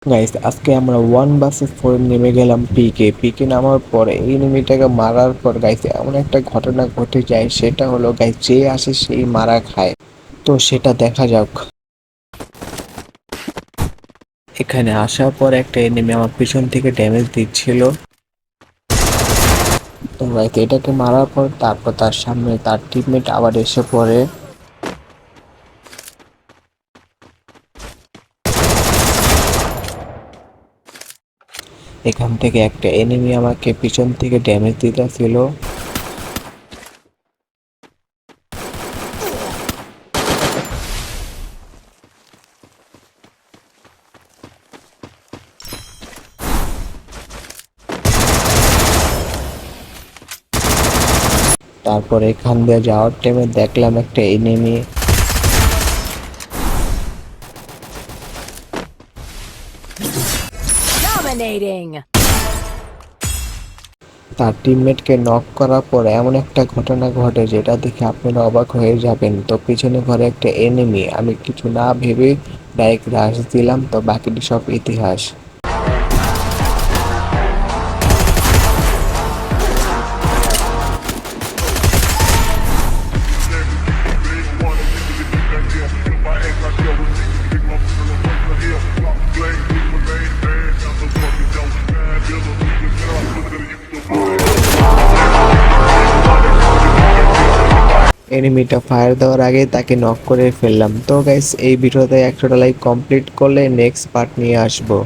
Guys আজকে আমরা 1 vs 4 নেমে গেলাম পিকে পিকে নামার পরে এই এনিমিটাকে মারার পর গাইস এমন একটা ঘটনা ঘটে যায়, সেটা হলো গাইস যে আসে সেই মারা খায়। তো সেটা দেখা যাক। এখানে আসার পর একটা এনিমি আমার পিছন থেকে ড্যামেজ দিচ্ছিল। তো গাইস এটাকে মারার পর তারপর তার সামনে তার টিমমেট আবার এসে পড়ে। এখান থেকে একটা এনিমি আমাকে পিছন থেকে ড্যামেজ দিতেছিল। তারপর এখান দিয়ে যাওয়ার টাইমে দেখলাম একটা এনিমি Dominating. তার টিমমেটকে নক করার পর এমন একটা ঘটনা ঘটে যেটা দেখে আপনারা অবাক হয়ে যাবেন। তো পিছনে ঘরে একটা এনিমি, আমি কিছু না ভেবে ডাইরেক্ট রাশ দিলাম। তো বাকিটি সব ইতিহাস। এনিমিটা ফায়ার দেওয়ার আগে তাকে নক করে ফেললাম। তো গাইস এই ভিডিওতে 100টা লাইক কমপ্লিট করলে নেক্সট পার্ট নিয়ে আসবো।